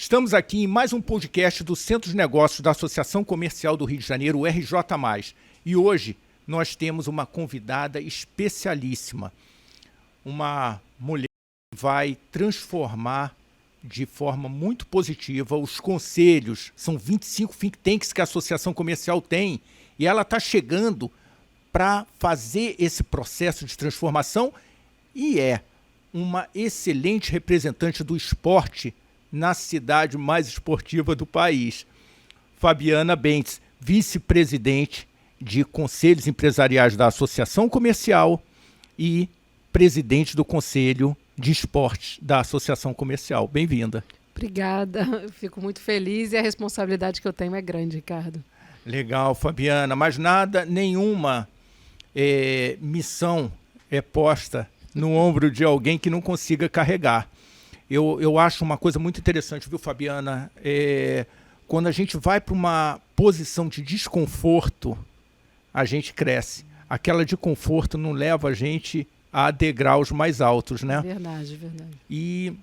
Estamos aqui em mais um podcast do Centro de Negócios da Associação Comercial do Rio de Janeiro, o RJ+. E hoje nós temos uma convidada especialíssima, uma mulher que vai transformar de forma muito positiva os conselhos. São 25 think tanks que a Associação Comercial tem e ela está chegando para fazer esse processo de transformação e é uma excelente representante do esporte na cidade mais esportiva do país. Fabiana Bentes, vice-presidente de Conselhos Empresariais da Associação Comercial e presidente do Conselho de Esportes da Associação Comercial. Bem-vinda. Obrigada, eu fico muito feliz e a responsabilidade que eu tenho é grande, Ricardo. Legal, Fabiana, mas nenhuma missão é posta no ombro de alguém que não consiga carregar. Eu acho uma coisa muito interessante, viu, Fabiana? Quando a gente vai para uma posição de desconforto, a gente cresce. Aquela de conforto não leva a gente a degraus mais altos, né? Verdade, verdade. E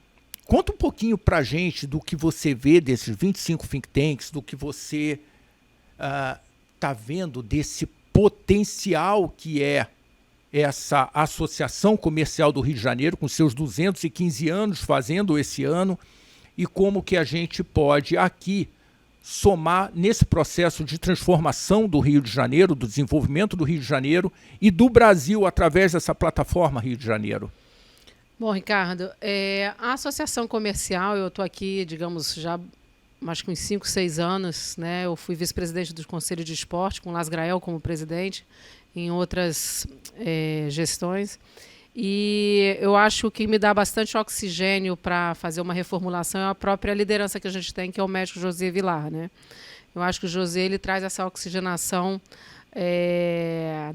conta um pouquinho para a gente do que você vê desses 25 think tanks, do que você está vendo desse potencial que é essa Associação Comercial do Rio de Janeiro, com seus 215 anos fazendo esse ano, e como que a gente pode aqui somar nesse processo de transformação do Rio de Janeiro, do desenvolvimento do Rio de Janeiro e do Brasil através dessa plataforma Rio de Janeiro. Bom, Ricardo, a Associação Comercial, eu estou aqui, digamos, já acho que uns 5, 6 anos, né? Eu fui vice-presidente do Conselho de Esporte, com Las Grael como presidente, em outras gestões. E eu acho que me dá bastante oxigênio para fazer uma reformulação é a própria liderança que a gente tem, que é o médico José Vilar, né? Eu acho que o José ele traz essa oxigenação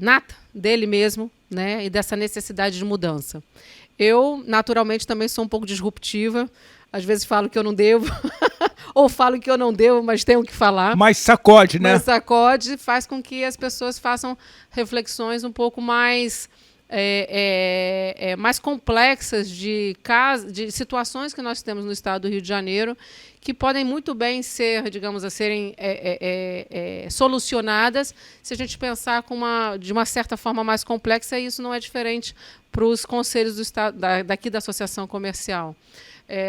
nata dele mesmo, né? E dessa necessidade de mudança. Eu, naturalmente, também sou um pouco disruptiva. Às vezes falo que eu não devo, ou falo que eu não devo, mas tenho que falar. Mas sacode, né? Mas sacode, faz com que as pessoas façam reflexões um pouco mais mais complexas de situações que nós temos no estado do Rio de Janeiro, que podem muito bem ser, digamos, serem solucionadas se a gente pensar de uma certa forma mais complexa, e isso não é diferente para os conselhos do estado, daqui da Associação Comercial.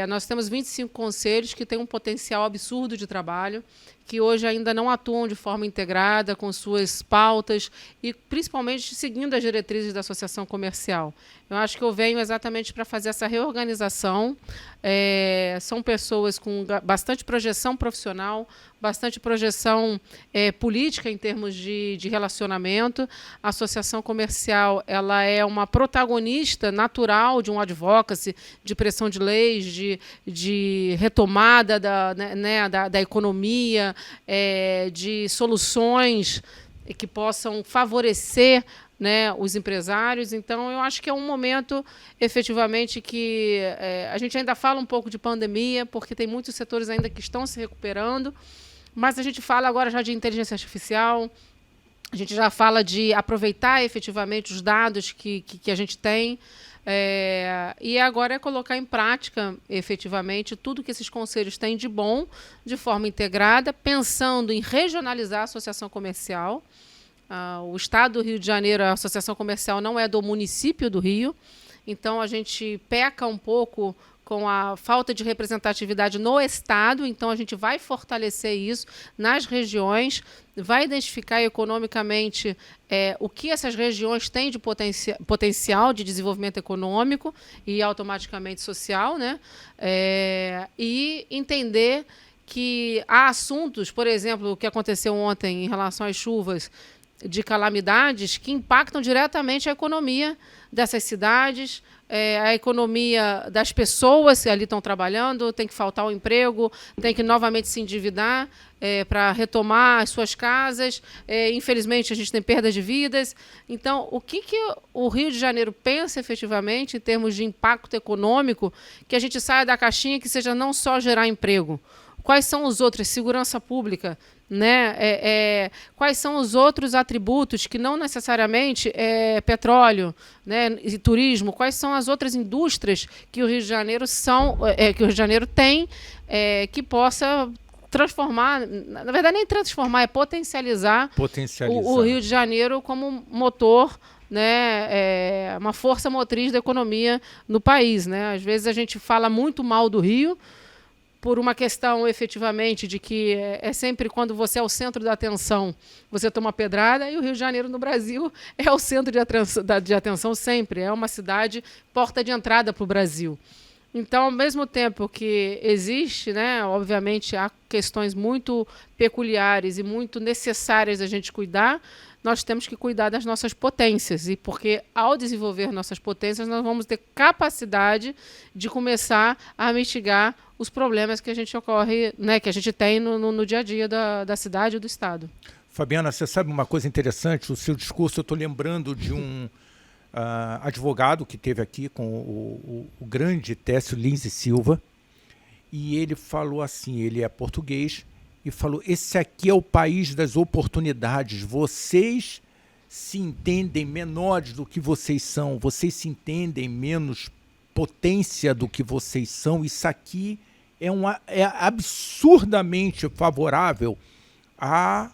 Nós temos 25 conselhos que têm um potencial absurdo de trabalho, que hoje ainda não atuam de forma integrada com suas pautas e principalmente seguindo as diretrizes da Associação Comercial. Eu acho que eu venho exatamente para fazer essa reorganização. São pessoas com bastante projeção profissional, bastante projeção política em termos de relacionamento. A Associação Comercial ela é uma protagonista natural de um advocacy, de pressão de leis, de retomada da economia, de soluções que possam favorecer, né, os empresários. Então, eu acho que é um momento, efetivamente, que a gente ainda fala um pouco de pandemia, porque tem muitos setores ainda que estão se recuperando, mas a gente fala agora já de inteligência artificial, a gente já fala de aproveitar efetivamente os dados que a gente tem, e agora é colocar em prática, efetivamente, tudo que esses conselhos têm de bom, de forma integrada, pensando em regionalizar a associação comercial. O Estado do Rio de Janeiro, a Associação Comercial não é do município do Rio, então a gente peca um pouco com a falta de representatividade no Estado, então a gente vai fortalecer isso nas regiões, vai identificar economicamente o que essas regiões têm de potencial de desenvolvimento econômico e automaticamente social, né? E entender que há assuntos, por exemplo, o que aconteceu ontem em relação às chuvas, de calamidades que impactam diretamente a economia dessas cidades, a economia das pessoas que ali estão trabalhando, tem que faltar o emprego, tem que novamente se endividar para retomar as suas casas. Infelizmente, a gente tem perda de vidas. Então, o que o Rio de Janeiro pensa efetivamente em termos de impacto econômico, que a gente saia da caixinha, que seja não só gerar emprego? Quais são os outros? Segurança pública, né? Quais são os outros atributos que não necessariamente petróleo, né, e turismo? Quais são as outras indústrias que o Rio de Janeiro tem que possa transformar, na verdade nem transformar, é potencializar. O Rio de Janeiro como motor, né, uma força motriz da economia no país, né? Às vezes a gente fala muito mal do Rio, por uma questão, efetivamente, de que é sempre quando você é o centro da atenção, você toma pedrada, e o Rio de Janeiro, no Brasil, é o centro de atenção sempre. É uma cidade porta de entrada para o Brasil. Então, ao mesmo tempo que existe, né, obviamente, há questões muito peculiares e muito necessárias da gente cuidar, nós temos que cuidar das nossas potências, e porque ao desenvolver nossas potências nós vamos ter capacidade de começar a mitigar os problemas que a gente que a gente tem no dia a dia da cidade e do estado. Fabiana, você sabe uma coisa interessante? O seu discurso, eu estou lembrando de um advogado que teve aqui com o grande Técio Lins e Silva, e ele falou assim, ele é português, e falou, esse aqui é o país das oportunidades, vocês se entendem menores do que vocês são, vocês se entendem menos potência do que vocês são, isso aqui é absurdamente favorável a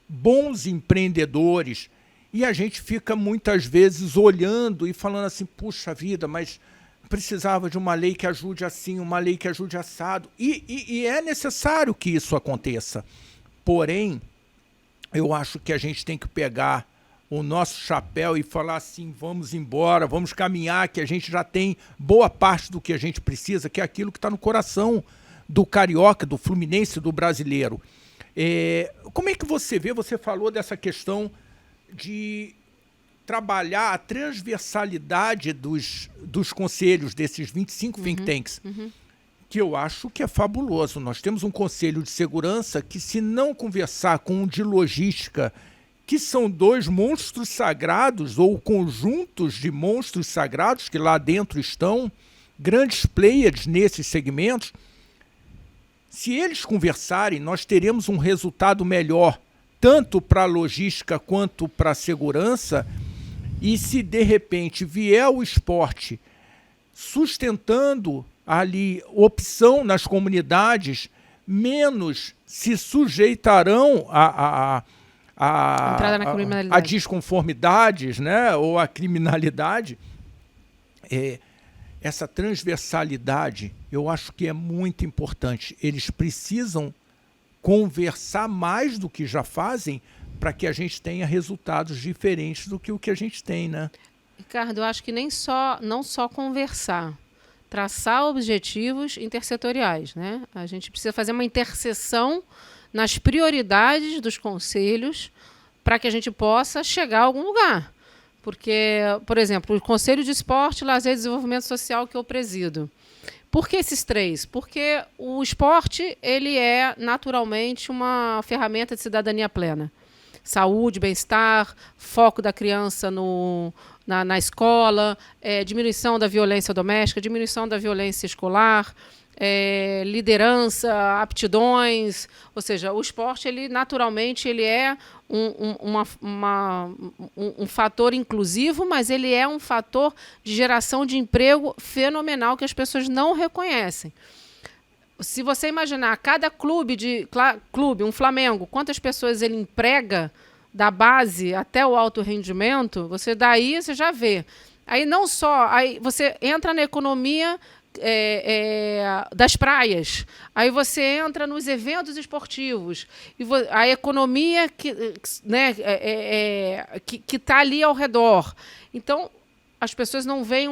bons empreendedores, e a gente fica muitas vezes olhando e falando assim, puxa vida, mas precisava de uma lei que ajude assim, uma lei que ajude assado. E é necessário que isso aconteça. Porém, eu acho que a gente tem que pegar o nosso chapéu e falar assim, vamos embora, vamos caminhar, que a gente já tem boa parte do que a gente precisa, que é aquilo que está no coração do carioca, do fluminense, do brasileiro. Como é que você vê, você falou dessa questão de trabalhar a transversalidade dos conselhos, desses 25 think tanks, que eu acho que é fabuloso. Nós temos um conselho de segurança que, se não conversar com um de logística, que são dois monstros sagrados, ou conjuntos de monstros sagrados, que lá dentro estão, grandes players nesses segmentos, se eles conversarem, nós teremos um resultado melhor, tanto para a logística quanto para a segurança. E se de repente vier o esporte sustentando ali opção nas comunidades, menos se sujeitarão a desconformidades, né, ou a criminalidade. Essa transversalidade eu acho que é muito importante. Eles precisam conversar mais do que já fazem, para que a gente tenha resultados diferentes do que o que a gente tem, né? Ricardo, eu acho que não só conversar, traçar objetivos intersetoriais, né? A gente precisa fazer uma interseção nas prioridades dos conselhos para que a gente possa chegar a algum lugar. Porque, por exemplo, o Conselho de Esporte, Lazer e Desenvolvimento Social que eu presido. Por que esses três? Porque o esporte ele é naturalmente uma ferramenta de cidadania plena. Saúde, bem-estar, foco da criança na escola, diminuição da violência doméstica, diminuição da violência escolar, liderança, aptidões. Ou seja, o esporte, ele naturalmente ele é um fator inclusivo, mas ele é um fator de geração de emprego fenomenal que as pessoas não reconhecem. Se você imaginar cada clube, um Flamengo, quantas pessoas ele emprega da base até o alto rendimento, você já vê. Aí não só, aí você entra na economia das praias, aí você entra nos eventos esportivos, e a economia que está ali ao redor. Então, as pessoas não veem...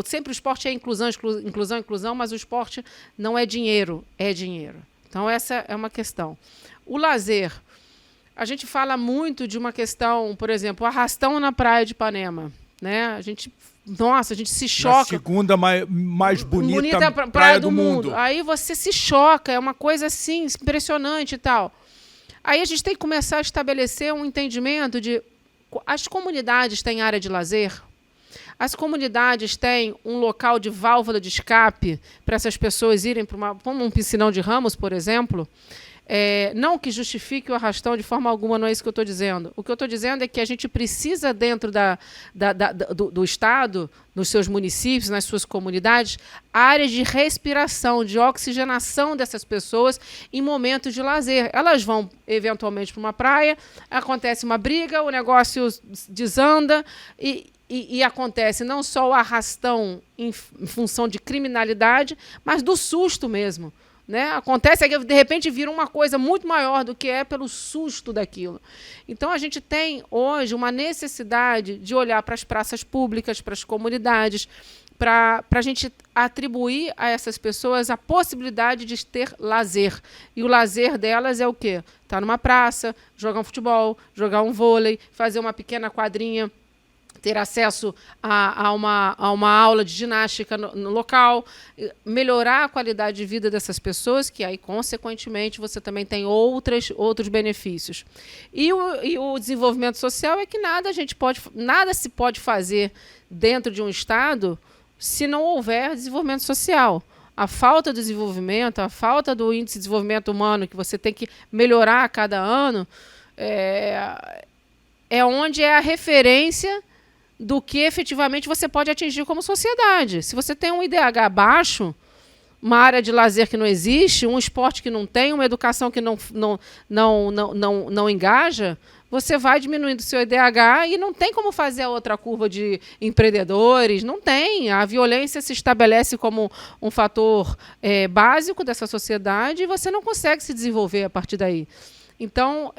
Sempre o esporte é inclusão, inclusão, inclusão, mas o esporte não é dinheiro, é dinheiro. Então, essa é uma questão. O lazer. A gente fala muito de uma questão, por exemplo, o arrastão na praia de Ipanema. Né? A gente se choca. Na segunda mais bonita praia do mundo. Aí você se choca, é uma coisa assim, impressionante e tal. Aí a gente tem que começar a estabelecer um entendimento de... As comunidades têm área de lazer? As comunidades têm um local de válvula de escape para essas pessoas irem para como um piscinão de Ramos, por exemplo? Não que justifique o arrastão de forma alguma, não é isso que eu estou dizendo. O que eu estou dizendo é que a gente precisa, dentro do Estado, nos seus municípios, nas suas comunidades, áreas de respiração, de oxigenação dessas pessoas em momentos de lazer. Elas vão, eventualmente, para uma praia, acontece uma briga, o negócio desanda e acontece não só o arrastão em função de criminalidade, mas do susto mesmo. Né? Acontece que, de repente, vira uma coisa muito maior do que é pelo susto daquilo. Então, a gente tem, hoje, uma necessidade de olhar para as praças públicas, para as comunidades, para a gente atribuir a essas pessoas a possibilidade de ter lazer. E o lazer delas é o quê? Estar numa praça, jogar um futebol, jogar um vôlei, fazer uma pequena quadrinha, ter acesso a uma aula de ginástica no local, melhorar a qualidade de vida dessas pessoas, que aí, consequentemente, você também tem outros benefícios. E o desenvolvimento social é que nada se pode fazer dentro de um Estado se não houver desenvolvimento social. A falta de desenvolvimento, a falta do índice de desenvolvimento humano, que você tem que melhorar a cada ano, é onde é a referência do que efetivamente você pode atingir como sociedade. Se você tem um IDH baixo, uma área de lazer que não existe, um esporte que não tem, uma educação que não engaja, você vai diminuindo o seu IDH e não tem como fazer a outra curva de empreendedores, não tem. A violência se estabelece como um fator básico dessa sociedade e você não consegue se desenvolver a partir daí. Então,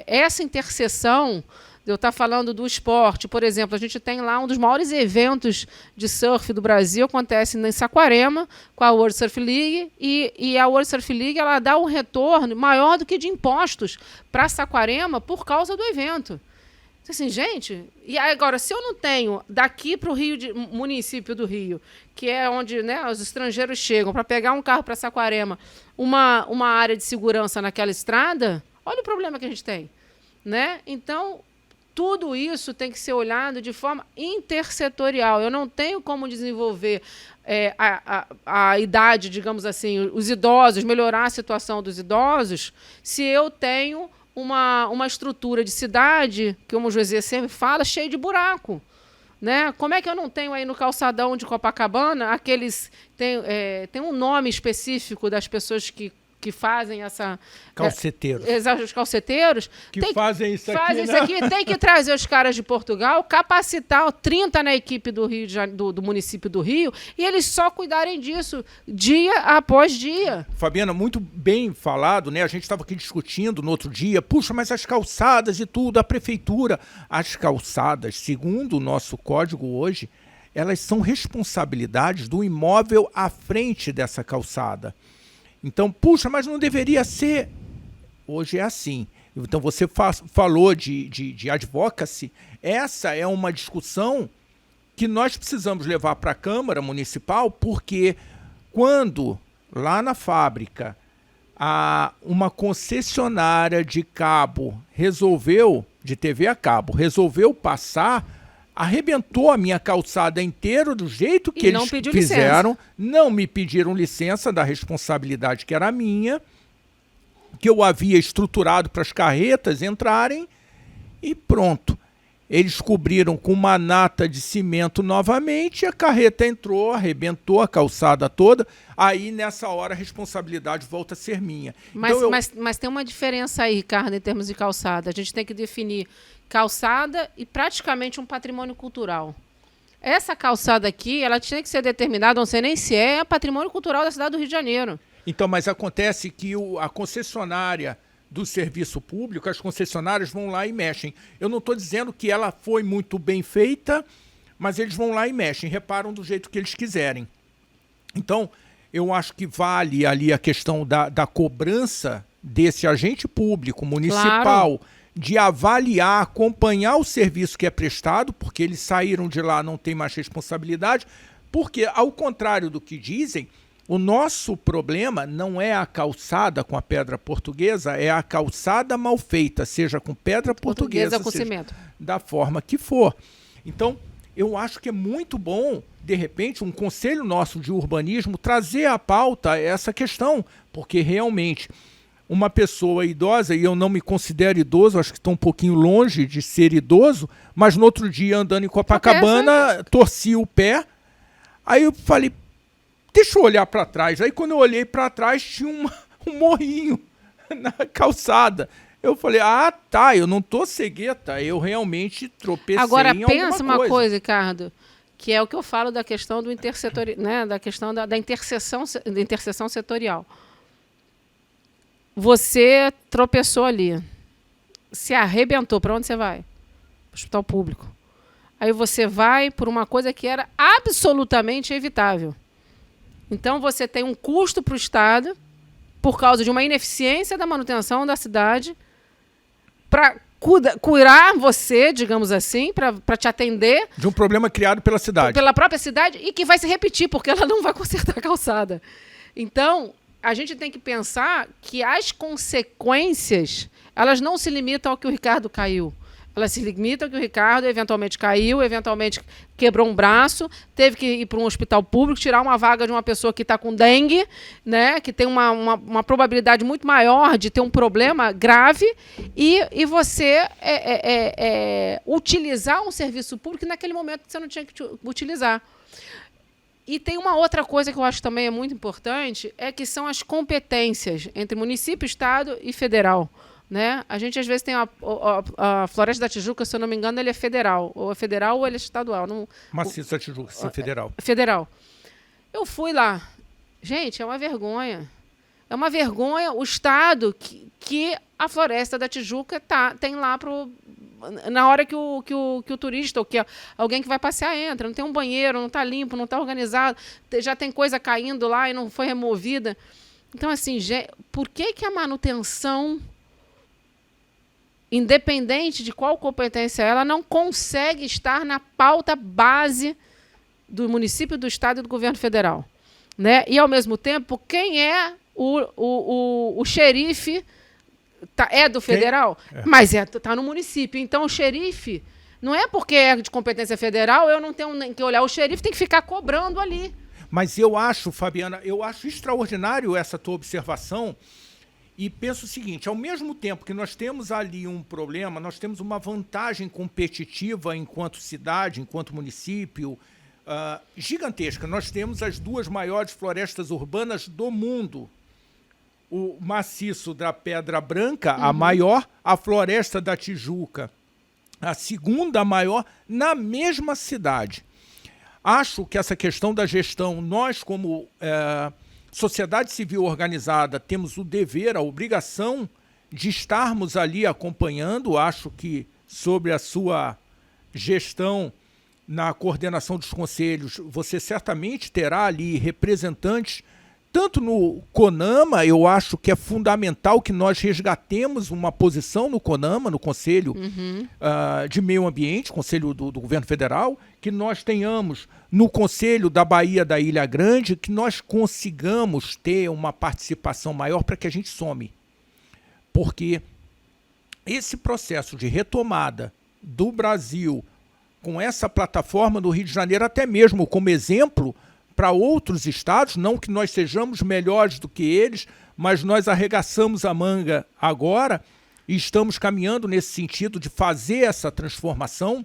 essa interseção. Eu estou falando do esporte, por exemplo, a gente tem lá um dos maiores eventos de surf do Brasil, acontece em Saquarema, com a World Surf League, e a World Surf League ela dá um retorno maior do que de impostos para Saquarema por causa do evento. Assim, gente, e agora, se eu não tenho daqui para o município do Rio, que é onde, né, os estrangeiros chegam, para pegar um carro para Saquarema, uma área de segurança naquela estrada, olha o problema que a gente tem. Né? Então, tudo isso tem que ser olhado de forma intersetorial. Eu não tenho como desenvolver a idade, digamos assim, os idosos, melhorar a situação dos idosos, se eu tenho uma estrutura de cidade, que como o José sempre fala, cheia de buraco. Né? Como é que eu não tenho aí no calçadão de Copacabana aqueles... Tem um nome específico das pessoas que fazem essa... Calceteiros. Os calceteiros. Fazem isso aqui, Tem que trazer os caras de Portugal, capacitar 30 na equipe do município do Rio, e eles só cuidarem disso dia após dia. Fabiana, muito bem falado, né? A gente estava aqui discutindo no outro dia, puxa, mas as calçadas e tudo, a prefeitura. As calçadas, segundo o nosso código hoje, elas são responsabilidades do imóvel à frente dessa calçada. Então, puxa, mas não deveria ser. Hoje é assim. Então, você falou de advocacy. Essa é uma discussão que nós precisamos levar para a Câmara Municipal, porque quando, lá na fábrica, uma concessionária de cabo de TV a cabo, resolveu passar, arrebentou a minha calçada inteira do jeito que eles fizeram. Licença. Não me pediram licença da responsabilidade que era minha, que eu havia estruturado para as carretas entrarem e pronto. Eles cobriram com uma nata de cimento novamente, a carreta entrou, arrebentou a calçada toda, aí nessa hora a responsabilidade volta a ser minha. Mas tem uma diferença aí, Ricardo, em termos de calçada. A gente tem que definir calçada e praticamente um patrimônio cultural. Essa calçada aqui, ela tinha que ser determinada, não sei nem se é patrimônio cultural da cidade do Rio de Janeiro. Então, mas acontece que a concessionária do serviço público, as concessionárias vão lá e mexem. Eu não estou dizendo que ela foi muito bem feita, mas eles vão lá e mexem, reparam do jeito que eles quiserem. Então, eu acho que vale ali a questão da cobrança desse agente público municipal, claro, de avaliar, acompanhar o serviço que é prestado, porque eles saíram de lá, não tem mais responsabilidade, porque, ao contrário do que dizem, o nosso problema não é a calçada com a pedra portuguesa, é a calçada mal feita, seja com pedra portuguesa com cimento, da forma que for. Então, eu acho que é muito bom, de repente, um conselho nosso de urbanismo trazer à pauta essa questão, porque realmente uma pessoa idosa, e eu não me considero idoso, acho que estou um pouquinho longe de ser idoso, mas no outro dia, andando em Copacabana, torci o pé. Aí eu falei, deixa eu olhar para trás. Aí quando eu olhei para trás, tinha um morrinho na calçada. Eu falei, tá, eu não tô cegueta, eu realmente tropecei Agora, em alguma coisa. Agora, pensa uma coisa, Ricardo, que é o que eu falo da questão do intersetor, né, da questão da interseção setorial. Você tropeçou ali, se arrebentou, para onde você vai? Hospital público. Aí você vai por uma coisa que era absolutamente evitável. Então, você tem um custo para o Estado, por causa de uma ineficiência da manutenção da cidade, para curar você, digamos assim, para te atender. De um problema criado pela cidade. Pela própria cidade, e que vai se repetir, porque ela não vai consertar a calçada. Então, a gente tem que pensar que as consequências, elas não se limitam ao que o Ricardo caiu. Elas se limitam ao que o Ricardo eventualmente caiu, eventualmente quebrou um braço, teve que ir para um hospital público, tirar uma vaga de uma pessoa que está com dengue, né, que tem uma probabilidade muito maior de ter um problema grave, e você utilizar um serviço público naquele momento que você não tinha que utilizar. E tem uma outra coisa que eu acho também é muito importante, é que são as competências entre município, estado e federal. Né? A gente, às vezes, tem a Floresta da Tijuca, se eu não me engano, ele é federal. Ou é federal ou ele é estadual. Maciço da Tijuca, sim, federal. Federal. Eu fui lá. Gente, é uma vergonha. É uma vergonha o estado que a Floresta da Tijuca tem lá na hora que o turista ou que alguém que vai passear entra. Não tem um banheiro, não está limpo, não está organizado. Já tem coisa caindo lá e não foi removida. Então, assim, por que a manutenção, independente de qual competência ela, não consegue estar na pauta base do município, do estado e do governo federal? Né? E, ao mesmo tempo, quem é o xerife? É do federal, mas está no município. Então, o xerife, não é porque é de competência federal, eu não tenho nem que olhar. O xerife tem que ficar cobrando ali. Mas eu acho, Fabiana, extraordinário essa tua observação. E penso o seguinte, ao mesmo tempo que nós temos ali um problema, nós temos uma vantagem competitiva enquanto cidade, enquanto município, gigantesca. Nós temos as duas maiores florestas urbanas do mundo. O maciço da Pedra Branca, a maior, a Floresta da Tijuca, a segunda maior, na mesma cidade. Acho que essa questão da gestão, nós como sociedade civil organizada, temos o dever, a obrigação de estarmos ali acompanhando. Acho que sobre a sua gestão na coordenação dos conselhos, você certamente terá ali representantes, tanto no CONAMA. Eu acho que é fundamental que nós resgatemos uma posição no CONAMA, no Conselho de Meio Ambiente, Conselho do Governo Federal, que nós tenhamos no Conselho da Bahia da Ilha Grande, que nós consigamos ter uma participação maior para que a gente some. Porque esse processo de retomada do Brasil com essa plataforma do Rio de Janeiro, até mesmo como exemplo para outros estados, não que nós sejamos melhores do que eles, mas nós arregaçamos a manga agora e estamos caminhando nesse sentido de fazer essa transformação,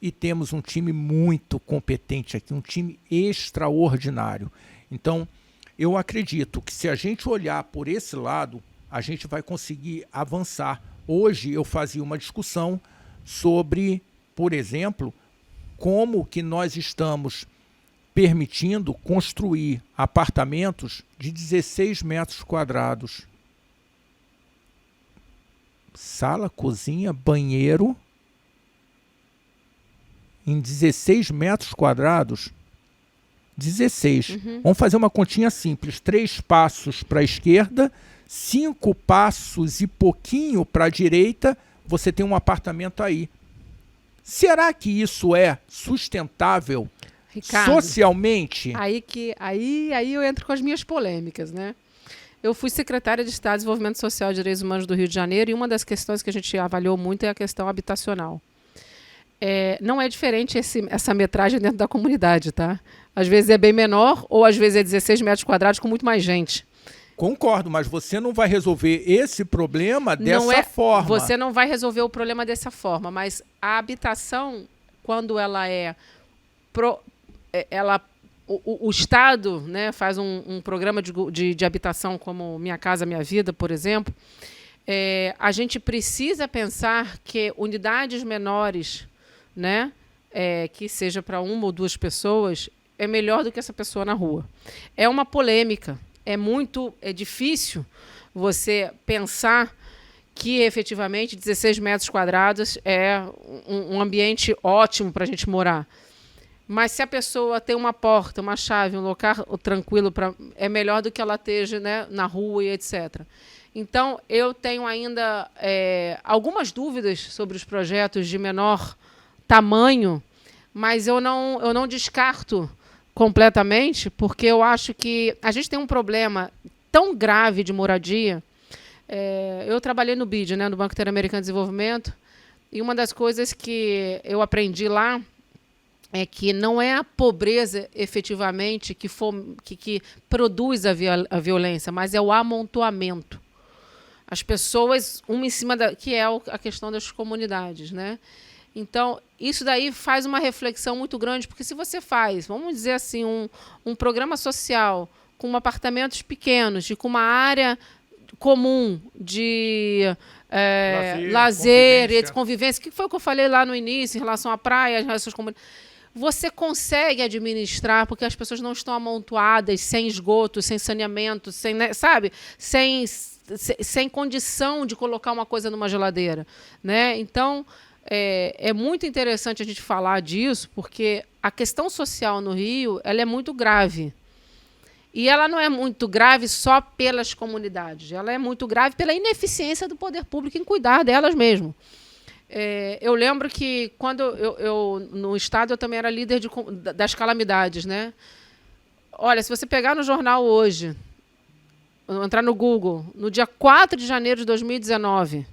e temos um time muito competente aqui, um time extraordinário. Então, eu acredito que se a gente olhar por esse lado, a gente vai conseguir avançar. Hoje eu fazia uma discussão sobre, por exemplo, como que nós estamos permitindo construir apartamentos de 16 metros quadrados. Sala, cozinha, banheiro, em 16 metros quadrados. 16. Vamos fazer uma continha simples. 3 passos para a esquerda, 5 passos e pouquinho para a direita, você tem um apartamento aí. Será que isso é sustentável, Ricardo, socialmente? Aí eu entro com as minhas polêmicas, né? Eu fui secretária de Estado de Desenvolvimento Social e Direitos Humanos do Rio de Janeiro, e uma das questões que a gente avaliou muito é a questão habitacional. Não é diferente essa metragem dentro da comunidade, tá? Às vezes é bem menor, ou às vezes é 16 metros quadrados com muito mais gente. Concordo, mas você não vai resolver esse problema dessa forma. Você não vai resolver o problema dessa forma, mas a habitação, quando ela o Estado, né, faz um programa de habitação como Minha Casa Minha Vida, por exemplo, a gente precisa pensar que unidades menores, né, que seja para uma ou duas pessoas, é melhor do que essa pessoa na rua. É uma polêmica. É difícil você pensar que, efetivamente, 16 metros quadrados é um ambiente ótimo para a gente morar. Mas se a pessoa tem uma porta, uma chave, um local tranquilo, é melhor do que ela esteja, né, na rua e etc. Então, eu tenho ainda algumas dúvidas sobre os projetos de menor tamanho, mas eu não descarto completamente, porque eu acho que a gente tem um problema tão grave de moradia. Eu trabalhei no BID, né, no Banco Interamericano de Desenvolvimento, e uma das coisas que eu aprendi lá é que não é a pobreza efetivamente que produz a violência, mas é o amontoamento. As pessoas, uma em cima que é a questão das comunidades, né? Então, isso daí faz uma reflexão muito grande, porque se você faz, vamos dizer assim, um programa social com apartamentos pequenos e com uma área comum de lazer e convivência, o que foi o que eu falei lá no início em relação à praia, as relações comunitárias, você consegue administrar, porque as pessoas não estão amontoadas, sem esgoto, sem saneamento, sem, né, sabe? Sem condição de colocar uma coisa numa geladeira, né? Então, é muito interessante a gente falar disso, porque a questão social no Rio ela é muito grave. E ela não é muito grave só pelas comunidades, ela é muito grave pela ineficiência do poder público em cuidar delas mesmo. Eu lembro que, quando eu no Estado, eu também era líder das calamidades, né? Olha, se você pegar no jornal hoje, entrar no Google, no dia 4 de janeiro de 2019,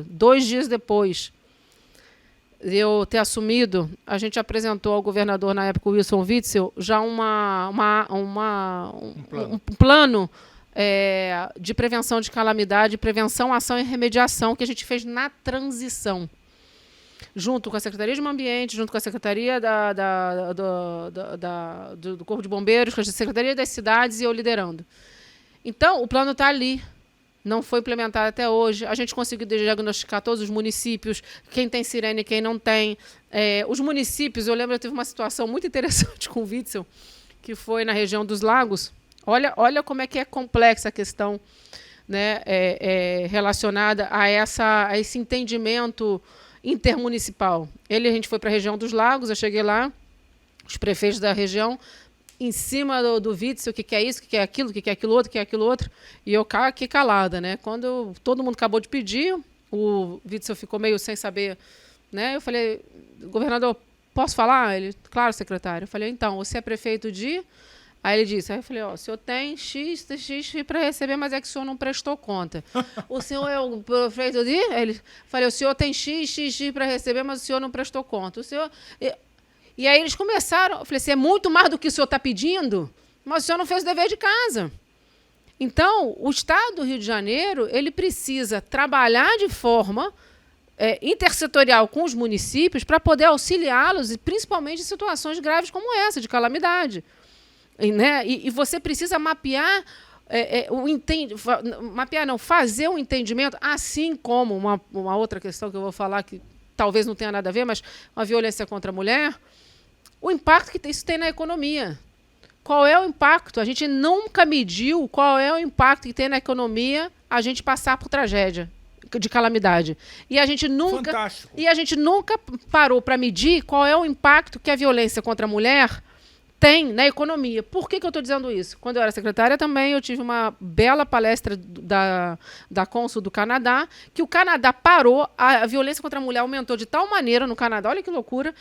2 dias depois de eu ter assumido, a gente apresentou ao governador, na época, Wilson Witzel, já um plano de prevenção de calamidade, prevenção, ação e remediação, que a gente fez na transição, junto com a Secretaria de Meio Ambiente, junto com a Secretaria do Corpo de Bombeiros, com a Secretaria das Cidades, e eu liderando. Então, o plano está ali. Não foi implementado até hoje. A gente conseguiu diagnosticar todos os municípios, quem tem sirene e quem não tem. Os municípios, eu lembro, eu tive uma situação muito interessante com o Witzel, que foi na região dos Lagos. Olha como é que é complexa a questão, né, relacionada a esse entendimento intermunicipal. A gente foi para a região dos Lagos, eu cheguei lá, os prefeitos da região, em cima do Witzel, o que é isso, o que é aquilo, o que é aquilo outro, e eu aqui calada, né? Quando todo mundo acabou de pedir, o Witzel ficou meio sem saber, né? Eu falei, governador, posso falar? Ele, claro, secretário. Eu falei, então, você é prefeito de... Aí ele disse, aí eu falei, o senhor tem X para receber, mas é que o senhor não prestou conta. O senhor é o prefeito de... Ele, falei, o senhor tem X para receber, mas o senhor não prestou conta. O senhor... E aí eles começaram, eu falei assim, é muito mais do que o senhor está pedindo, mas o senhor não fez o dever de casa. Então, o Estado do Rio de Janeiro, ele precisa trabalhar de forma intersetorial com os municípios para poder auxiliá-los, principalmente em situações graves como essa, de calamidade. Né? E você precisa mapear, fazer um entendimento, assim como uma outra questão que eu vou falar, que talvez não tenha nada a ver, mas a violência contra a mulher, o impacto que isso tem na economia. Qual é o impacto? A gente nunca mediu qual é o impacto que tem na economia a gente passar por tragédia, de calamidade. E a gente nunca parou para medir qual é o impacto que a violência contra a mulher tem na economia. Por que eu estou dizendo isso? Quando eu era secretária também, eu tive uma bela palestra da cônsul do Canadá, que o Canadá parou, a violência contra a mulher aumentou de tal maneira no Canadá, olha que loucura.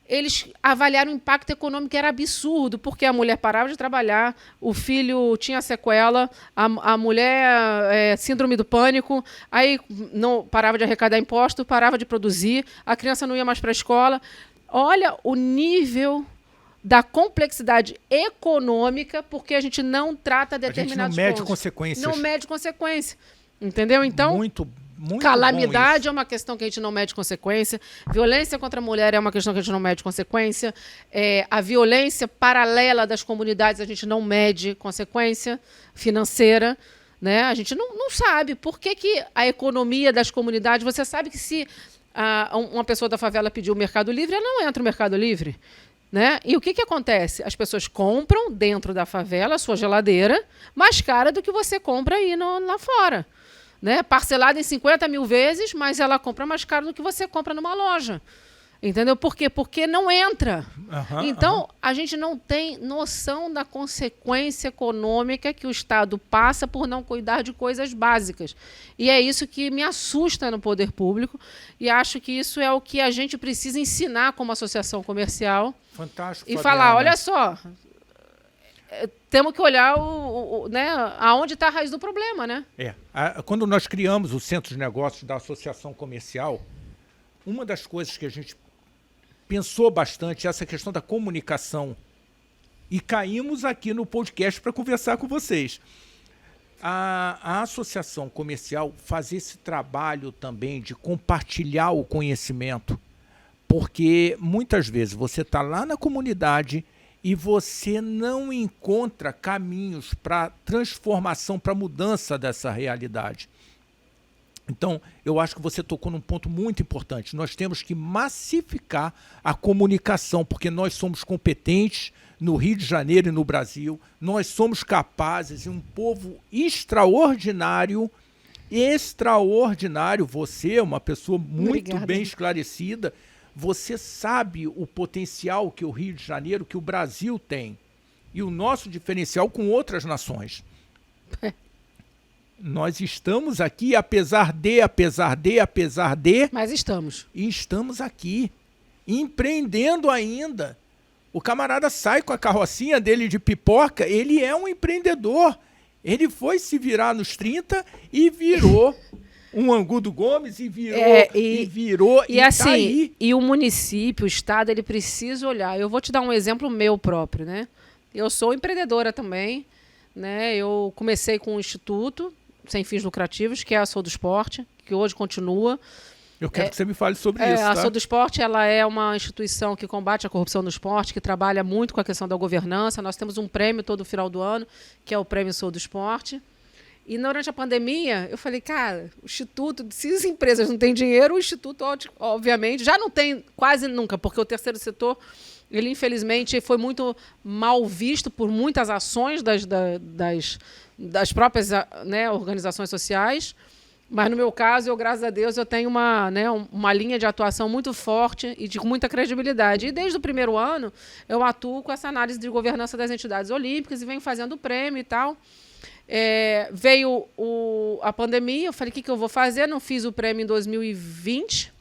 Eles avaliaram o impacto econômico, que era absurdo, porque a mulher parava de trabalhar, o filho tinha sequela, a mulher, síndrome do pânico, aí não parava de arrecadar imposto, parava de produzir, a criança não ia mais para a escola. Olha o nível da complexidade econômica, porque a gente não trata determinados pontos. A gente não mede consequências. Não mede consequência. Entendeu? Então, muito calamidade é uma questão que a gente não mede consequência. Violência contra a mulher é uma questão que a gente não mede consequência. A violência paralela das comunidades a gente não mede consequência financeira. Né? A gente não sabe por que a economia das comunidades... Você sabe que se uma pessoa da favela pedir o Mercado Livre, ela não entra no Mercado Livre. Né? E o que acontece? As pessoas compram dentro da favela a sua geladeira mais cara do que você compra aí lá fora. Né? Parcelada em 50 mil vezes, mas. Ela compra mais caro do que você compra numa loja. Entendeu? Por quê? Porque não entra. Então, a gente não tem noção da consequência econômica que o Estado passa por não cuidar de coisas básicas. E é isso que me assusta no poder público. E acho que isso é o que a gente precisa ensinar como associação comercial. Fantástico, e Fabiana. Falar, olha só, temos que olhar né, aonde está a raiz do problema. Né? Quando nós criamos o Centro de Negócios da Associação Comercial, uma das coisas que a gente pensou bastante é essa questão da comunicação. E caímos aqui no podcast para conversar com vocês. A associação comercial faz esse trabalho também de compartilhar o conhecimento, porque muitas vezes você está lá na comunidade e você não encontra caminhos para transformação, para mudança dessa realidade. Então, eu acho que você tocou num ponto muito importante. Nós temos que massificar a comunicação, porque nós somos competentes no Rio de Janeiro e no Brasil. Nós somos capazes, e um povo extraordinário. Você é uma pessoa muito Obrigada. bem esclarecida. Você sabe o potencial que o Rio de Janeiro, que o Brasil tem. E o nosso diferencial com outras nações. Nós estamos aqui, apesar de... Mas estamos. E estamos aqui, empreendendo ainda. O camarada sai com a carrocinha dele de pipoca, ele é um empreendedor. Ele foi se virar nos 30 e virou um Angudo Gomes, e virou, e assim, tá aí. E o município, o Estado, ele precisa olhar. Eu vou te dar um exemplo meu próprio, né? Eu sou empreendedora também, né? Eu comecei com um instituto sem fins lucrativos, que é a Sou do Esporte, que hoje continua. Eu quero que você me fale sobre isso. A Sou do Esporte, ela é uma instituição que combate a corrupção no esporte, que trabalha muito com a questão da governança. Nós temos um prêmio todo final do ano, que é o Prêmio Sou do Esporte. E durante a pandemia, eu falei, cara, o Instituto, se as empresas não têm dinheiro, o Instituto, obviamente, já não tem quase nunca, porque o terceiro setor, ele infelizmente foi muito mal visto por muitas ações das próprias, né, organizações sociais. Mas, no meu caso, graças a Deus, eu tenho uma linha de atuação muito forte e de muita credibilidade. E, desde o primeiro ano, eu atuo com essa análise de governança das entidades olímpicas e venho fazendo o prêmio e tal. Veio a pandemia, eu falei, o que eu vou fazer? Não fiz o prêmio em 2020.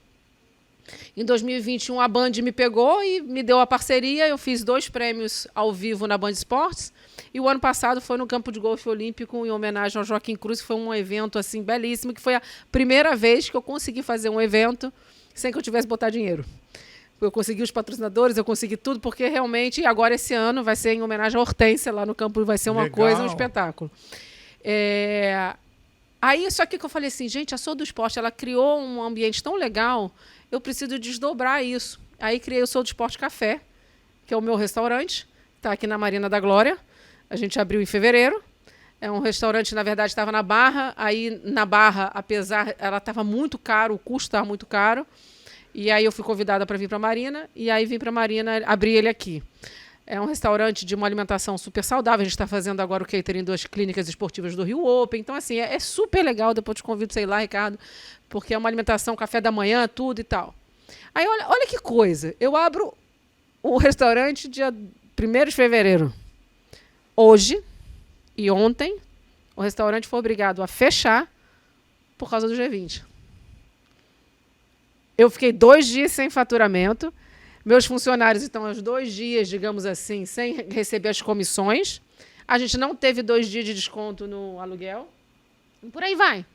Em 2021, a Band me pegou e me deu a parceria. Eu fiz 2 prêmios ao vivo na Band Esportes. E o ano passado foi no Campo de Golfe Olímpico, em homenagem ao Joaquim Cruz, que foi um evento assim, belíssimo, que foi a primeira vez que eu consegui fazer um evento sem que eu tivesse que botar dinheiro. Eu consegui os patrocinadores, eu consegui tudo, porque realmente, agora esse ano, vai ser em homenagem à Hortência, lá no campo, vai ser uma coisa, um espetáculo. Aí, só que eu falei assim, gente, a Sou do Esporte, ela criou um ambiente tão legal, eu preciso desdobrar isso. Aí criei o Sou do Esporte Café, que é o meu restaurante, está aqui na Marina da Glória. A gente abriu em fevereiro. É um restaurante, na verdade, estava na Barra. Aí, na Barra, ela estava muito caro, o custo estava muito caro. E aí eu fui convidada para vir para a Marina. E aí vim para a Marina, abri ele aqui. É um restaurante de uma alimentação super saudável. A gente está fazendo agora o catering das clínicas esportivas do Rio Open. Então, assim, é super legal. Depois te convido, sei lá, Ricardo, porque é uma alimentação, café da manhã, tudo e tal. Aí, olha que coisa. Eu abro o restaurante dia 1º de fevereiro. Hoje e ontem, o restaurante foi obrigado a fechar por causa do G20. Eu fiquei 2 dias sem faturamento. Meus funcionários estão os 2 dias, digamos assim, sem receber as comissões. A gente não teve 2 dias de desconto no aluguel. E por aí vai.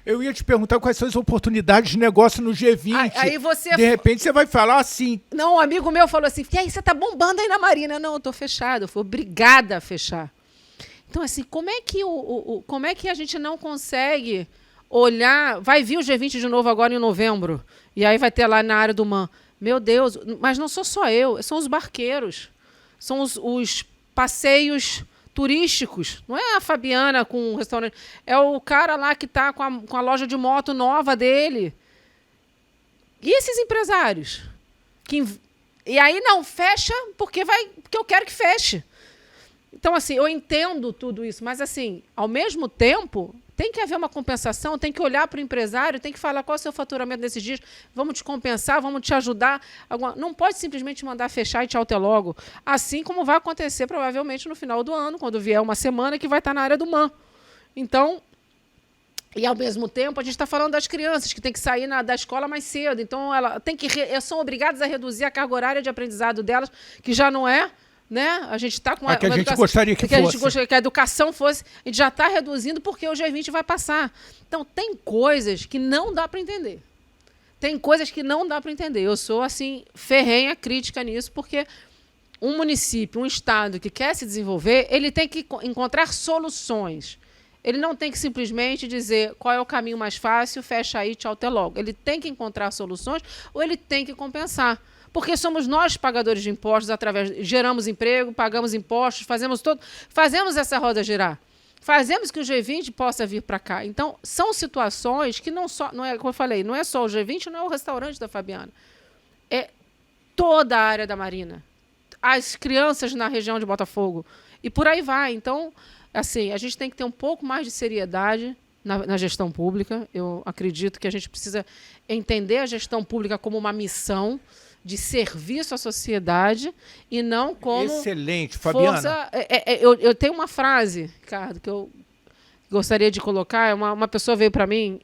Eu ia te perguntar quais são as oportunidades de negócio no G20. Aí você... De repente você vai falar assim... Não, um amigo meu falou assim, e aí, você tá bombando aí na Marina? Não, eu tô fechado, eu fui obrigada a fechar. Então, assim, como é que a gente não consegue olhar... Vai vir o G20 de novo agora em novembro, e aí vai ter lá na área do MAN. Meu Deus, mas não sou só eu, são os barqueiros, são os passeios turísticos. Não é a Fabiana com o restaurante, é o cara lá que está com a loja de moto nova dele. E esses empresários? E aí não, fecha porque eu quero que feche. Então, assim, eu entendo tudo isso, mas, assim, ao mesmo tempo, tem que haver uma compensação, tem que olhar para o empresário, tem que falar qual é o seu faturamento nesses dias, vamos te compensar, vamos te ajudar. Não pode simplesmente mandar fechar e tchau até logo. Assim como vai acontecer, provavelmente, no final do ano, quando vier uma semana que vai estar na área do MAN. Então, e, ao mesmo tempo, a gente está falando das crianças que têm que sair da escola mais cedo. Então, são obrigadas a reduzir a carga horária de aprendizado delas, que já não é... Né? A gente está com que a gente gostaria que fosse. A gente gostaria que a educação fosse. A gente já está reduzindo porque o G20 vai passar. Então, tem coisas que não dá para entender. Tem coisas que não dá para entender. Eu sou, assim, ferrenha crítica nisso, porque um município, um estado que quer se desenvolver, ele tem que encontrar soluções. Ele não tem que simplesmente dizer qual é o caminho mais fácil, fecha aí, tchau, até logo. Ele tem que encontrar soluções ou ele tem que compensar. Porque somos nós pagadores de impostos, geramos emprego, pagamos impostos, fazemos essa roda girar. Fazemos que o G20 possa vir para cá. Então, são situações que não é, como eu falei, não é só o G20, não é o restaurante da Fabiana. É toda a área da Marina. As crianças na região de Botafogo. E por aí vai. Então, assim, a gente tem que ter um pouco mais de seriedade na gestão pública. Eu acredito que a gente precisa entender a gestão pública como uma missão de serviço à sociedade e não como... Excelente, Fabiana. Eu tenho uma frase, Ricardo, que eu gostaria de colocar. Uma pessoa veio para mim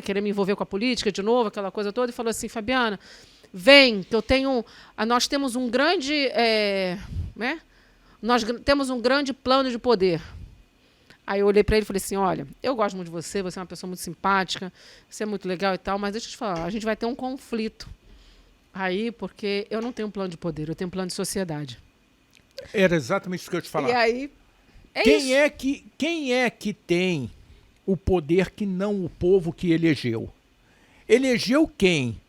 querer me envolver com a política de novo, aquela coisa toda, e falou assim, Fabiana, vem, que nós temos um grande... Nós temos um grande plano de poder. Aí eu olhei para ele e falei assim, olha, eu gosto muito de você é uma pessoa muito simpática, você é muito legal e tal, mas deixa eu te falar, a gente vai ter um conflito aí, porque eu não tenho um plano de poder, eu tenho um plano de sociedade. Era exatamente isso que eu ia te falar. E aí, quem é que tem o poder que não o povo que elegeu? Elegeu quem?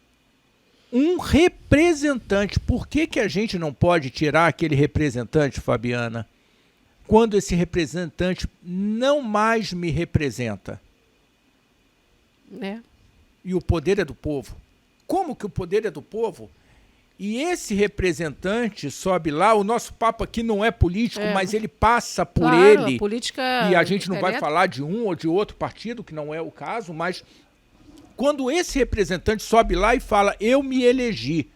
Um representante. Por que a gente não pode tirar aquele representante, Fabiana, quando esse representante não mais me representa? E o poder é do povo. Como que o poder é do povo? E esse representante sobe lá, o nosso papo aqui não é político, mas ele passa por ele. A política e a gente não vai falar de um ou de outro partido, que não é o caso, mas quando esse representante sobe lá e fala, eu me elegi.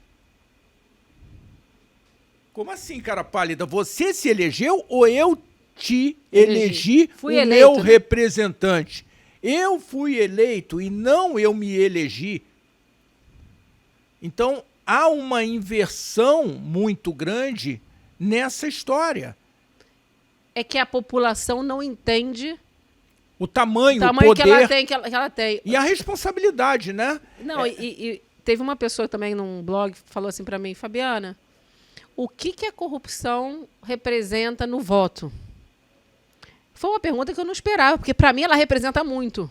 Como assim, cara pálida? Você se elegeu ou eu te elegi o eleito, meu representante? Eu fui eleito e não eu me elegi. Então, há uma inversão muito grande nessa história. É que a população não entende o tamanho, o que poder ela tem. E a responsabilidade, né? Não, e teve uma pessoa também num blog que falou assim para mim, Fabiana, o que a corrupção representa no voto? Foi uma pergunta que eu não esperava, porque para mim ela representa muito.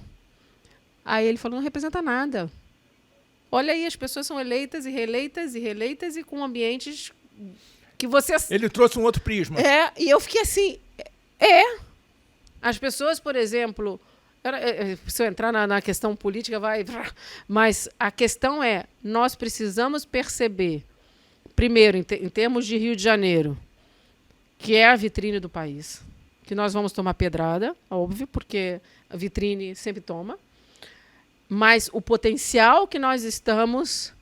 Aí ele falou, não representa nada. Olha aí, as pessoas são eleitas e reeleitas e reeleitas e com ambientes que você... Ele trouxe um outro prisma. E eu fiquei assim... As pessoas, por exemplo... Se eu entrar na questão política, vai... Mas a questão é, nós precisamos perceber, primeiro, em termos de Rio de Janeiro, que é a vitrine do país, que nós vamos tomar pedrada, óbvio, porque a vitrine sempre toma, mas o potencial que nós estamos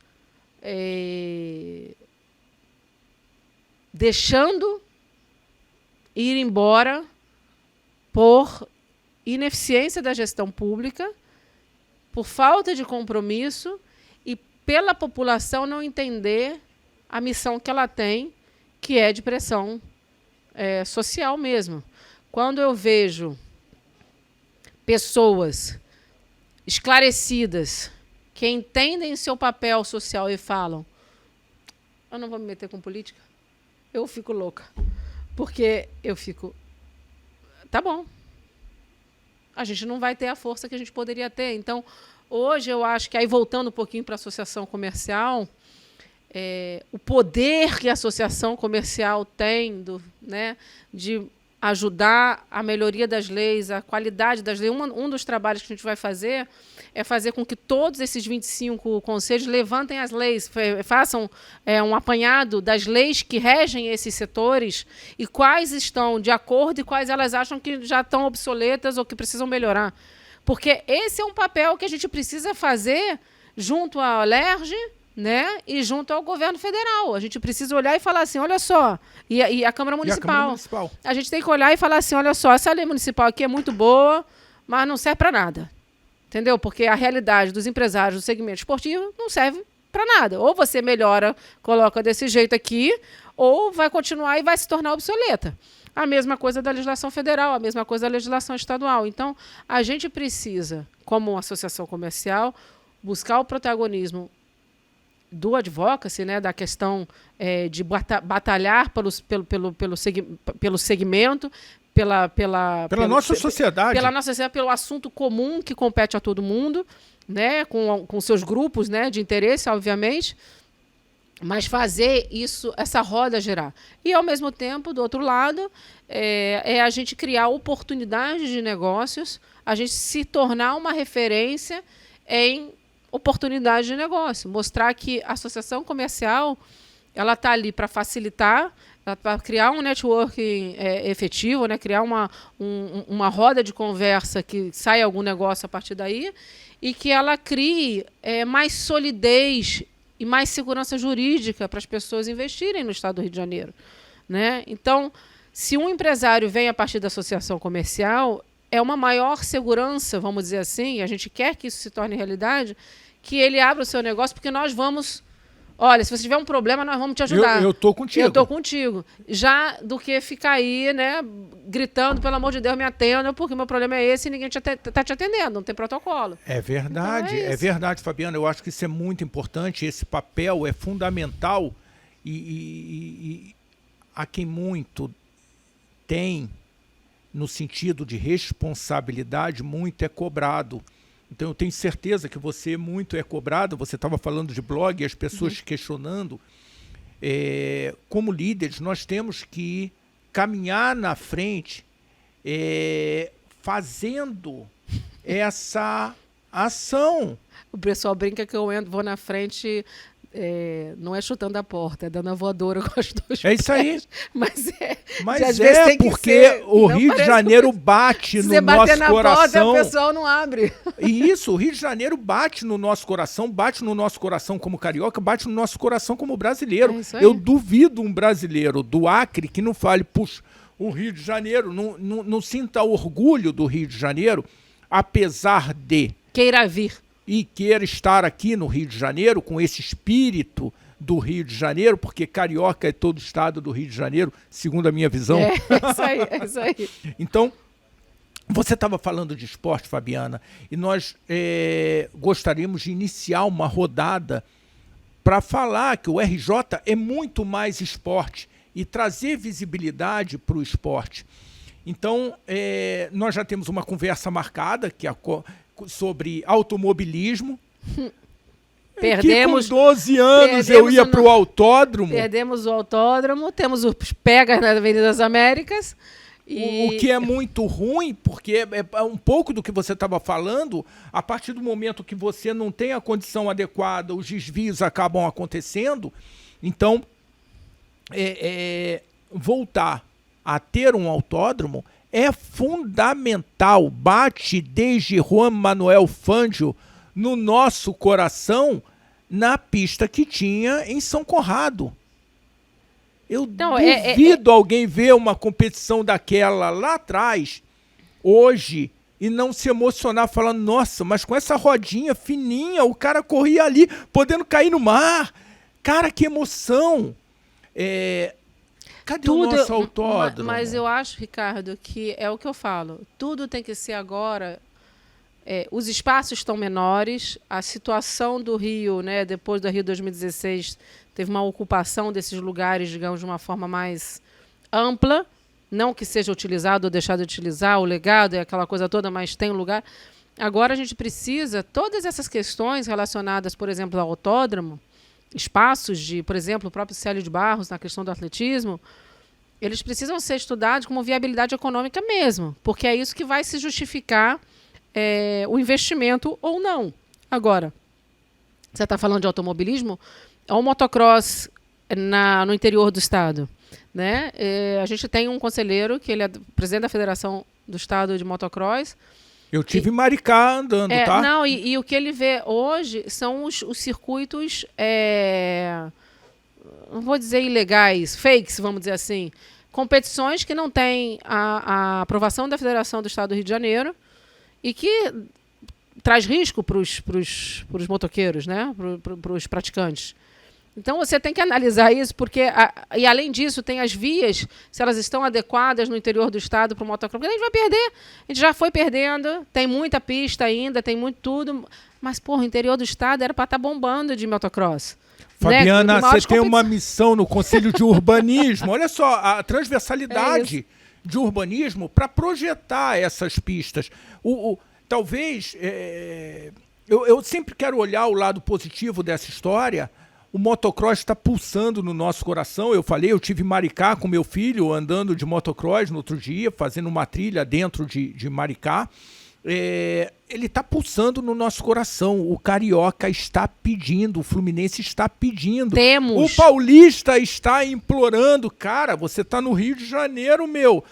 deixando ir embora por ineficiência da gestão pública, por falta de compromisso e pela população não entender a missão que ela tem, que é de pressão social mesmo. Quando eu vejo pessoas esclarecidas, que entendem seu papel social e falam: eu não vou me meter com política, eu fico louca. Porque eu fico, tá bom, a gente não vai ter a força que a gente poderia ter. Então, hoje eu acho que, aí voltando um pouquinho para a associação comercial, o poder que a associação comercial tem né, de ajudar a melhoria das leis, a qualidade das leis. Um dos trabalhos que a gente vai fazer é fazer com que todos esses 25 conselhos levantem as leis, façam um apanhado das leis que regem esses setores e quais estão de acordo e quais elas acham que já estão obsoletas ou que precisam melhorar. Porque esse é um papel que a gente precisa fazer junto à LERJ, né, e junto ao governo federal. A gente precisa olhar e falar assim, olha só, e a Câmara Municipal. A gente tem que olhar e falar assim, olha só, essa lei municipal aqui é muito boa, mas não serve para nada. Entendeu? Porque a realidade dos empresários do segmento esportivo não serve para nada. Ou você melhora, coloca desse jeito aqui, ou vai continuar e vai se tornar obsoleta. A mesma coisa da legislação federal, a mesma coisa da legislação estadual. Então, a gente precisa, como associação comercial, buscar o protagonismo do advocacy, né, da questão de batalhar pelo segmento, pela nossa sociedade. Pela nossa sociedade, pelo assunto comum que compete a todo mundo, né, com seus grupos, né, de interesse, obviamente, mas fazer essa roda girar. E, ao mesmo tempo, do outro lado, a gente criar oportunidades de negócios, a gente se tornar uma referência em oportunidade de negócio, mostrar que a associação comercial ela está ali para facilitar, para criar um networking efetivo, né? Criar uma roda de conversa que saia algum negócio a partir daí e que ela crie mais solidez e mais segurança jurídica para as pessoas investirem no estado do Rio de Janeiro, né? Então, se um empresário vem a partir da associação comercial, é uma maior segurança, vamos dizer assim, e a gente quer que isso se torne realidade, que ele abra o seu negócio, porque nós vamos... Olha, se você tiver um problema, nós vamos te ajudar. Eu estou contigo. Eu estou contigo. Já do que ficar aí, né, gritando, pelo amor de Deus, me atenda, porque meu problema é esse e ninguém está te atendendo, não tem protocolo. É verdade, então é verdade, Fabiana. Eu acho que isso é muito importante, esse papel é fundamental e há quem muito tem, no sentido de responsabilidade, muito é cobrado. Então, eu tenho certeza que você muito é cobrado. Você estava falando de blog e as pessoas questionando. Como líderes, nós temos que caminhar na frente fazendo essa ação. O pessoal brinca que eu vou na frente... não é chutando a porta, é dando a voadora com as duas pés. Isso aí. Mas às vezes tem porque o Rio de Janeiro bate no nosso coração. Porta, o pessoal não abre. E isso, o Rio de Janeiro bate no nosso coração como carioca, bate no nosso coração como brasileiro. Eu duvido um brasileiro do Acre que não fale, puxa, o Rio de Janeiro, não sinta orgulho do Rio de Janeiro, apesar de... Queira vir. E queira estar aqui no Rio de Janeiro com esse espírito do Rio de Janeiro, porque carioca é todo o estado do Rio de Janeiro, segundo a minha visão. É isso aí. Então, você estava falando de esporte, Fabiana, e nós gostaríamos de iniciar uma rodada para falar que o RJ é muito mais esporte e trazer visibilidade para o esporte. Então, nós já temos uma conversa marcada, que é sobre automobilismo. Perdemos, que com 12 anos eu ia para o autódromo. Perdemos o autódromo, temos os pegas na Avenida das Américas. O que é muito ruim, porque é um pouco do que você estava falando, a partir do momento que você não tem a condição adequada, os desvios acabam acontecendo. Então, voltar a ter um autódromo é fundamental, bate desde Juan Manuel Fangio no nosso coração, na pista que tinha em São Conrado. Eu duvido alguém ver uma competição daquela lá atrás, hoje, e não se emocionar falando, nossa, mas com essa rodinha fininha, o cara corria ali, podendo cair no mar. Cara, que emoção! Cadê o nosso autódromo? Mas eu acho, Ricardo, que é o que eu falo. Tudo tem que ser agora Os espaços estão menores, a situação do Rio, né, depois do Rio 2016, teve uma ocupação desses lugares, digamos, de uma forma mais ampla, não que seja utilizado ou deixado de utilizar, o legado e aquela coisa toda, mas tem um lugar. Agora a gente precisa, todas essas questões relacionadas, por exemplo, ao autódromo, espaços de, por exemplo, o próprio Célio de Barros, na questão do atletismo, eles precisam ser estudados como viabilidade econômica mesmo, porque é isso que vai se justificar o investimento ou não. Agora, você está falando de automobilismo, o motocross no interior do estado, né? A gente tem um conselheiro, que ele é presidente da Federação do Estado de Motocross. Eu tive em Maricá andando, tá? Não, e o que ele vê hoje são os circuitos, não vou dizer ilegais, fakes, vamos dizer assim, competições que não têm a aprovação da Federação do Estado do Rio de Janeiro e que traz risco para os motoqueiros, né? Para os praticantes. Então, você tem que analisar isso, porque, e além disso, tem as vias, se elas estão adequadas no interior do estado para o motocross, a gente vai perder. A gente já foi perdendo, tem muita pista ainda, tem muito tudo, mas, porra, o interior do estado era para estar bombando de motocross. Fabiana, né? Você tem uma missão no Conselho de Urbanismo, olha só, a transversalidade de urbanismo para projetar essas pistas. Talvez, eu sempre quero olhar o lado positivo dessa história. O motocross está pulsando no nosso coração. Eu falei, eu tive em Maricá com meu filho, andando de motocross no outro dia, fazendo uma trilha dentro de Maricá. Ele está pulsando no nosso coração. O Carioca está pedindo, o Fluminense está pedindo. Temos. O Paulista está implorando. Cara, você está no Rio de Janeiro, meu.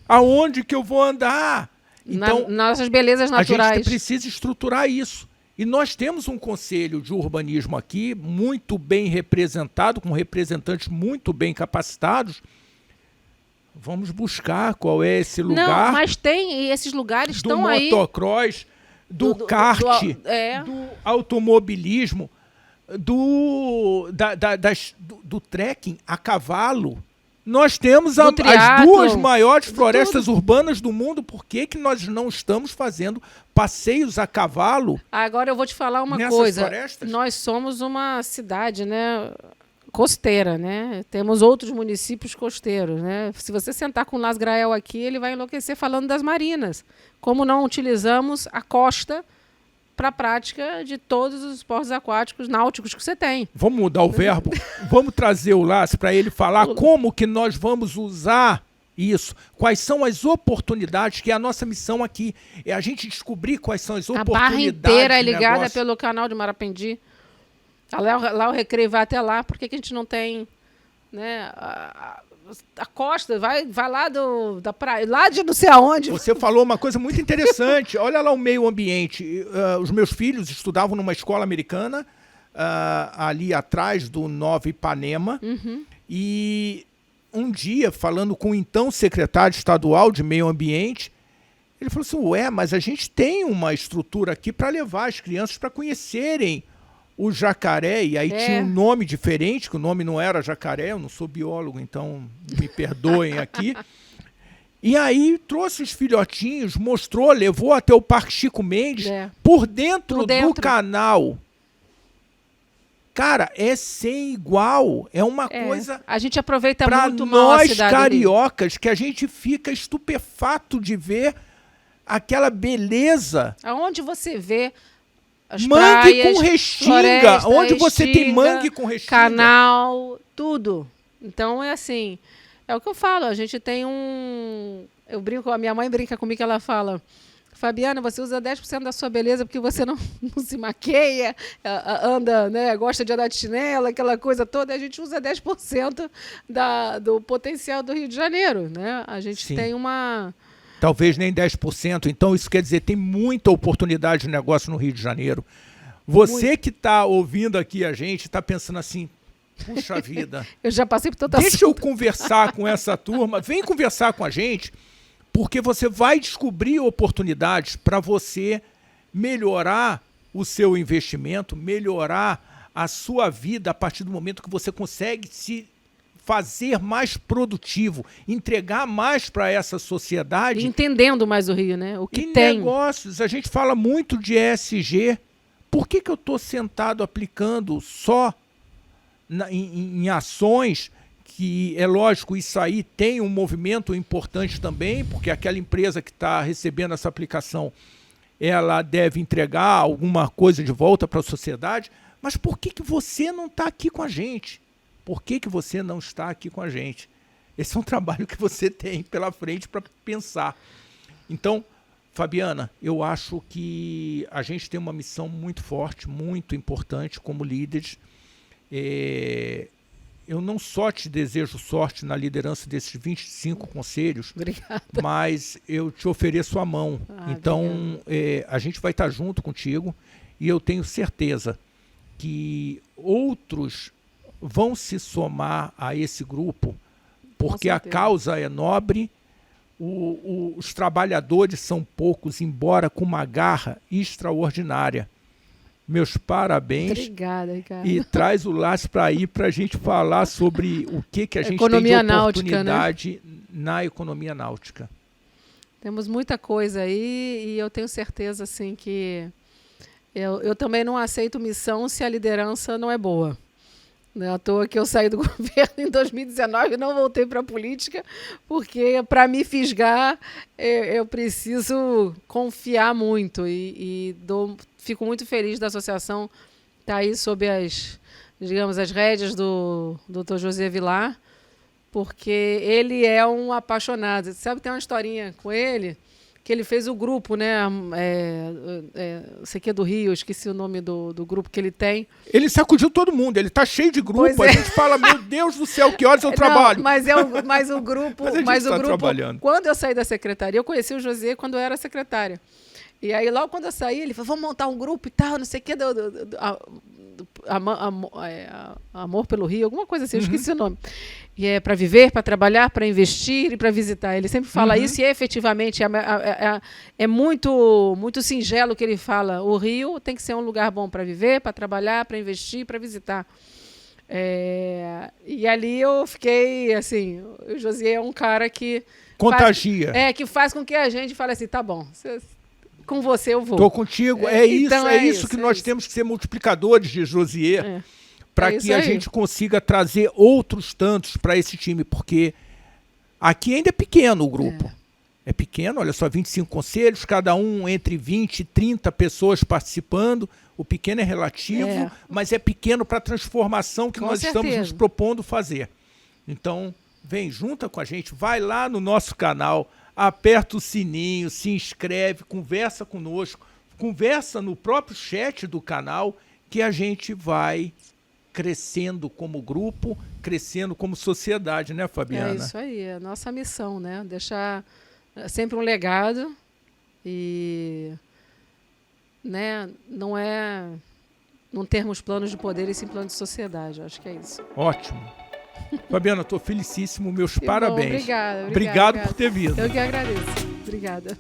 Aonde que eu vou andar? Então, nossas belezas naturais. A gente precisa estruturar isso. E nós temos um conselho de urbanismo aqui, muito bem representado, com representantes muito bem capacitados. Vamos buscar qual é esse lugar. Não, mas tem, e esses lugares estão aí. Do motocross, do kart, do automobilismo, do trekking a cavalo. Nós temos as duas maiores florestas urbanas do mundo. Por que nós não estamos fazendo passeios a cavalo? Agora eu vou te falar uma coisa. Florestas? Nós somos uma cidade, né, costeira, né? Temos outros municípios costeiros, né? Se você sentar com o Las Grael aqui, ele vai enlouquecer falando das marinas. Como não utilizamos a costa para a prática de todos os esportes aquáticos náuticos que você tem. Vamos mudar o verbo? Vamos trazer o Lácio para ele falar como que nós vamos usar isso. Quais são as oportunidades, que é a nossa missão aqui. É a gente descobrir quais são as oportunidades. A barra inteira é ligada pelo canal de Marapendi. Lá o Recreio vai até lá. Por que a gente não tem, né, a costa? Vai lá da praia, lá de não sei aonde. Você falou uma coisa muito interessante. Olha lá o meio ambiente. Os meus filhos estudavam numa escola americana, ali atrás do Nova Ipanema. Uhum. E um dia, falando com o então secretário estadual de meio ambiente, ele falou assim, mas a gente tem uma estrutura aqui para levar as crianças para conhecerem o jacaré, e aí tinha um nome diferente, que o nome não era jacaré, eu não sou biólogo, então me perdoem aqui. E aí trouxe os filhotinhos, mostrou, levou até o Parque Chico Mendes, por dentro do canal. Cara, é sem igual, é uma coisa... A gente aproveita muito mal a cidade. Para nós cariocas, que a gente fica estupefato de ver aquela beleza. Aonde você vê... As mangue praias, com restinga, onde você tem mangue com restinga. Canal, tudo. Então é assim, é o que eu falo, a gente tem eu brinco, a minha mãe brinca comigo, ela fala, Fabiana, você usa 10% da sua beleza porque você não se maqueia, anda, né, gosta de andar de chinelo, aquela coisa toda, a gente usa 10% do potencial do Rio de Janeiro, né? A gente tem uma... Talvez nem 10%. Então, isso quer dizer, tem muita oportunidade de negócio no Rio de Janeiro. Você que está ouvindo aqui a gente, está pensando assim, puxa vida. Eu já passei por tanta Deixa eu conversar com essa turma. Vem conversar com a gente, porque você vai descobrir oportunidades para você melhorar o seu investimento, melhorar a sua vida a partir do momento que você consegue se fazer mais produtivo, entregar mais para essa sociedade. E entendendo mais o Rio, né? O que em tem. Negócios, a gente fala muito de ESG. Por que eu estou sentado aplicando só em ações que, é lógico, isso aí tem um movimento importante também, porque aquela empresa que está recebendo essa aplicação, ela deve entregar alguma coisa de volta para a sociedade, mas por que você não está aqui com a gente? Por que você não está aqui com a gente? Esse é um trabalho que você tem pela frente para pensar. Então, Fabiana, eu acho que a gente tem uma missão muito forte, muito importante como líderes. Eu não só te desejo sorte na liderança desses 25 conselhos, Obrigada. mas eu te ofereço a mão. Então, a gente vai estar junto contigo e eu tenho certeza que outros vão se somar a esse grupo, porque a causa é nobre, os trabalhadores são poucos, embora com uma garra extraordinária. Meus parabéns. Obrigada, Ricardo. E traz o Laço para aí para a gente falar sobre o que a gente economia tem de oportunidade náutica, né? Na economia náutica. Temos muita coisa aí e eu tenho certeza assim, que eu também não aceito missão se a liderança não é boa. Não é à toa que eu saí do governo em 2019 e não voltei para a política, porque para me fisgar eu preciso confiar muito fico muito feliz da associação estar aí sob as rédeas do Dr. José Vilar, porque ele é um apaixonado. Sabe, tem uma historinha com ele, que ele fez o grupo, né? Isso aqui é do Rio, eu esqueci o nome do grupo que ele tem. Ele sacudiu todo mundo, ele está cheio de grupo. A gente fala, meu Deus do céu, que horas eu trabalho? Mas o grupo. Mas a gente tá trabalhando. Quando eu saí da secretaria, eu conheci o José quando eu era secretária. E aí, logo quando eu saí, ele falou: vamos montar um grupo e tal, não sei o que, Amor pelo Rio, alguma coisa assim, eu esqueci o nome. E é para viver, para trabalhar, para investir e para visitar. Ele sempre fala isso e efetivamente é muito, muito singelo o que ele fala. O Rio tem que ser um lugar bom para viver, para trabalhar, para investir, para visitar. E ali eu fiquei assim, o José é um cara que contagia. Que faz com que a gente fale assim, tá bom, com você eu vou. Estou contigo. Então é isso que nós temos que ser multiplicadores de Josier, para que a gente consiga trazer outros tantos para esse time, porque aqui ainda é pequeno o grupo. É pequeno, olha só, 25 conselhos, cada um entre 20 e 30 pessoas participando. O pequeno é relativo, mas é pequeno para a transformação que nós estamos nos propondo fazer. Então, vem, junta com a gente, vai lá no nosso canal, aperta o sininho, se inscreve, conversa conosco, conversa no próprio chat do canal, que a gente vai crescendo como grupo, crescendo como sociedade, né, Fabiana? É isso aí, é a nossa missão, né? Deixar sempre um legado e, né, não termos planos de poder e sim planos de sociedade, eu acho que é isso. Ótimo. Fabiana, estou felicíssimo, meus parabéns. Obrigada. Obrigado por ter vindo. Eu que agradeço. Obrigada.